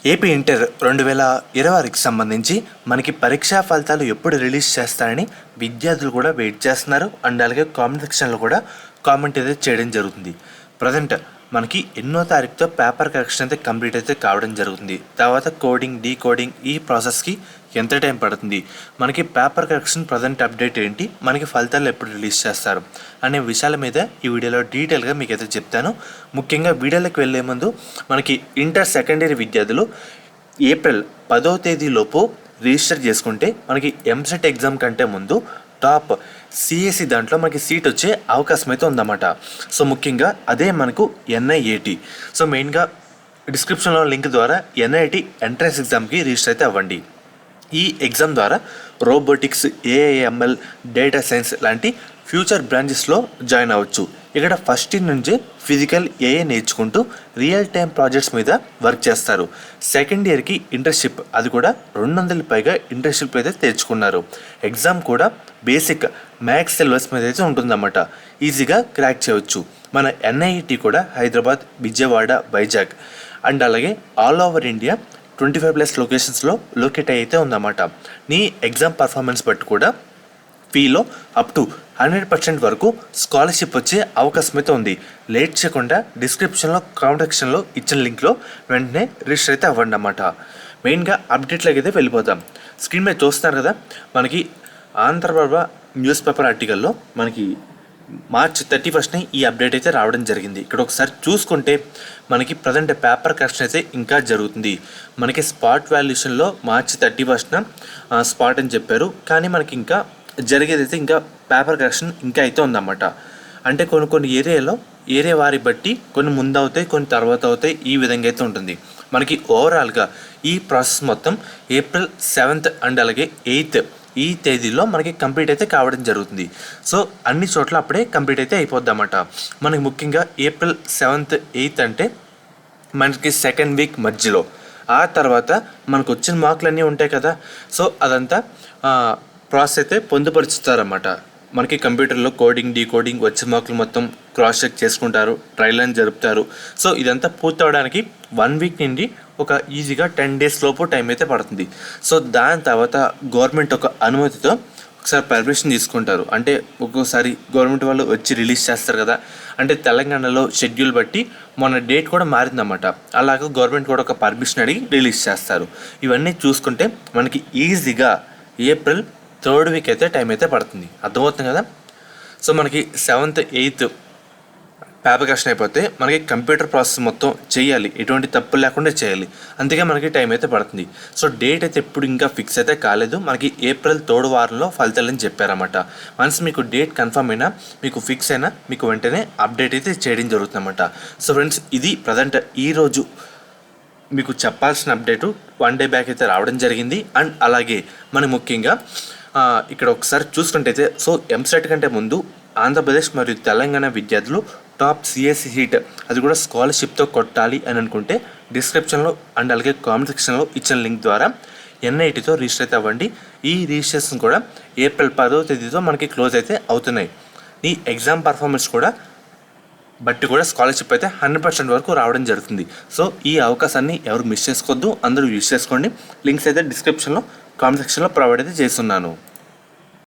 AP inter 2026కి సంబంధించి మనకి పరీక్షా ఫలితాలు ఎప్పుడు రిలీజ్ చేస్తారని విద్యార్థులు కూడా వెయిట్ చేస్తున్నారు. అండ్ అలాగే కామెంట్ సెక్షన్లో కూడా కామెంట్ అయితే చేయడం జరుగుతుంది. ప్రజెంట్ మనకి ఎన్నో తారీఖుతో పేపర్ కరెక్షన్ అయితే కంప్లీట్ అయితే కావడం జరుగుతుంది. తర్వాత కోడింగ్, డీకోడింగ్ ఈ ప్రాసెస్కి ఎంత టైం పడుతుంది, మనకి పేపర్ కరెక్షన్ ప్రజెంట్ అప్డేట్ ఏంటి, మనకి ఫలితాలు ఎప్పుడు రిలీజ్ చేస్తారు అనే విషయాల మీద ఈ వీడియోలో డీటెయిల్గా మీకు అయితే చెప్తాను. ముఖ్యంగా వీడియోలోకి వెళ్ళే ముందు మనకి ఇంటర్ సెకండ్ ఇయర్ విద్యార్థులు ఏప్రిల్ 10వ తేదీలోపు రిజిస్టర్ చేసుకుంటే మనకి ఎంసెట్ ఎగ్జామ్ కంటే ముందు టాప్ సిఎస్సి దాంట్లో మనకి సీట్ వచ్చే అవకాశం అయితే ఉందన్నమాట. సో ముఖ్యంగా అదే మనకు ఎన్ఐఏటి. సో మెయిన్గా డిస్క్రిప్షన్లో లింక్ ద్వారా ఎన్ఐటి ఎంట్రన్స్ ఎగ్జామ్కి రిజిస్టర్ అయితే అవ్వండి. ఈ ఎగ్జామ్ ద్వారా రోబోటిక్స్, ఏఐఎంఎల్, డేటా సైన్స్ లాంటి ఫ్యూచర్ బ్రాంచెస్లో జాయిన్ అవ్వచ్చు. ఇక్కడ ఫస్ట్ ఇయర్ నుంచి ఫిజికల్ ఏఏ నేర్చుకుంటూ రియల్ టైం ప్రాజెక్ట్స్ మీద వర్క్ చేస్తారు. సెకండ్ ఇయర్కి ఇంటర్న్షిప్, అది కూడా 200 పైగా ఇంటర్న్షిప్ అయితే తెచ్చుకున్నారు. ఎగ్జామ్ కూడా బేసిక్ మ్యాథ్స్ సిలబస్ మీద అయితే ఉంటుందన్నమాట. ఈజీగా క్రాక్ చేయవచ్చు. మన ఎన్ఐటి కూడా హైదరాబాద్, విజయవాడ, వైజాగ్ అండ్ అలాగే ఆల్ ఓవర్ ఇండియా 25+ లొకేషన్స్లో లొకేట్ అయితే ఉందన్నమాట. నీ ఎగ్జామ్ పర్ఫార్మెన్స్ బట్టి కూడా ఫీలో అప్ టు 100% వరకు స్కాలర్షిప్ వచ్చే అవకాశం అయితే ఉంది. లేట్ చేయకుండా డిస్క్రిప్షన్లో, కామెంట్ సెక్షన్లో ఇచ్చిన లింక్లో వెంటనే రిజిస్టర్ అయితే అవ్వండి అన్నమాట. మెయిన్గా అప్డేట్లోకి అయితే వెళ్ళిపోతాం. స్క్రీన్ మీద చూస్తున్నారు కదా, మనకి ఆంధ్రప్రభ న్యూస్ పేపర్ ఆర్టికల్లో మనకి మార్చ్ 31ని ఈ అప్డేట్ అయితే రావడం జరిగింది. ఇక్కడ ఒకసారి చూసుకుంటే మనకి ప్రజెంట్ పేపర్ కరెక్షన్ అయితే ఇంకా జరుగుతుంది. మనకి స్పాట్ వాల్యుయేషన్లో మార్చ్ 31న స్పాట్ అని చెప్పారు, కానీ మనకి ఇంకా జరిగేదైతే ఇంకా పేపర్ కరెక్షన్ ఇంకా అయితే ఉందన్నమాట. అంటే కొన్ని ఏరియాలో ఏరియా వారి బట్టి కొన్ని ముందు అవుతాయి, కొన్ని తర్వాత అవుతాయి, ఈ విధంగా అయితే ఉంటుంది. మనకి ఓవరాల్గా ఈ ప్రాసెస్ మొత్తం ఏప్రిల్ 7th అండ్ అలాగే 8th ఈ తేదీలో మనకి కంప్లీట్ అయితే కావడం జరుగుతుంది. సో అన్ని చోట్ల అప్పుడే కంప్లీట్ అయితే అయిపోద్ది అన్నమాట. మనకి ముఖ్యంగా ఏప్రిల్ 7th, 8th అంటే మనకి సెకండ్ వీక్ మధ్యలో. ఆ తర్వాత మనకు వచ్చిన మార్కులు అన్నీ ఉంటాయి కదా, సో అదంతా ప్రాసెస్ అయితే పొందుపరుచుతారన్నమాట. మనకి కంప్యూటర్లో కోడింగ్, డీకోడింగ్ వచ్చిన మార్కులు మొత్తం క్రాస్ చెక్ చేసుకుంటారు, ట్రయల్ అని జరుపుతారు. సో ఇదంతా పూర్తవడానికి 1 వీక్ నుండి ఒక ఈజీగా 10 days లోపు టైం అయితే పడుతుంది. సో దాని తర్వాత గవర్నమెంట్ ఒక అనుమతితో ఒకసారి పర్మిషన్ తీసుకుంటారు. అంటే ఒక్కోసారి గవర్నమెంట్ వాళ్ళు వచ్చి రిలీజ్ చేస్తారు కదా, అంటే తెలంగాణలో షెడ్యూల్ బట్టి మొన్న డేట్ కూడా మారిందన్నమాట. అలాగే గవర్నమెంట్ కూడా ఒక పర్మిషన్ అడిగి రిలీజ్ చేస్తారు. ఇవన్నీ చూసుకుంటే మనకి ఈజీగా ఏప్రిల్ 3rd వీక్ అయితే టైం అయితే పడుతుంది. అర్థమవుతుంది కదా. సో మనకి 7th, 8th పేపర్ కరెక్షన్ అయిపోతే మనకి కంప్యూటర్ ప్రాసెస్ మొత్తం చేయాలి, ఎటువంటి తప్పులు లేకుండా చేయాలి. అందుకే మనకి టైం అయితే పడుతుంది. సో డేట్ అయితే ఎప్పుడు ఇంకా ఫిక్స్ అయితే కాలేదు. మనకి ఏప్రిల్ 3rd వారంలో ఫలితాలని చెప్పారన్నమాట. వన్స్ మీకు డేట్ కన్ఫర్మ్ అయినా, మీకు ఫిక్స్ అయినా, మీకు వెంటనే అప్డేట్ అయితే చేయడం జరుగుతుందన్నమాట. సో ఫ్రెండ్స్, ఇది ప్రజెంట్ ఈరోజు మీకు చెప్పాల్సిన అప్డేటు 1 day బ్యాక్ అయితే రావడం జరిగింది. అండ్ అలాగే మనం ముఖ్యంగా ఇక్కడ ఒకసారి చూసుకుంటే, సో ఎంసెట్ కంటే ముందు ఆంధ్రప్రదేశ్ మరియు తెలంగాణ విద్యార్థులు టాప్ సిఎస్సి సీట్, అది కూడా స్కాలర్షిప్తో కొట్టాలి అని అనుకుంటే డిస్క్రిప్షన్లో అండ్ అలాగే కామెంట్ సెక్షన్లో ఇచ్చిన లింక్ ద్వారా ఎన్ఐటితో రిజిస్టర్ అయితే అవ్వండి. ఈ రిజిస్ట్రేషన్ కూడా ఏప్రిల్ 10వ తేదీతో మనకి క్లోజ్ అయితే అవుతున్నాయి. ఈ ఎగ్జామ్ పర్ఫార్మెన్స్ కూడా బట్టి కూడా స్కాలర్షిప్ అయితే 100% వరకు రావడం జరుగుతుంది. సో ఈ అవకాశాన్ని ఎవరు మిస్ చేసుకోవద్దు, అందరూ యూజ్ చేసుకోండి. లింక్స్ అయితే డిస్క్రిప్షన్లో, కామెంట్ సెక్షన్లో ప్రొవైడ్ అయితే చేస్తున్నాను.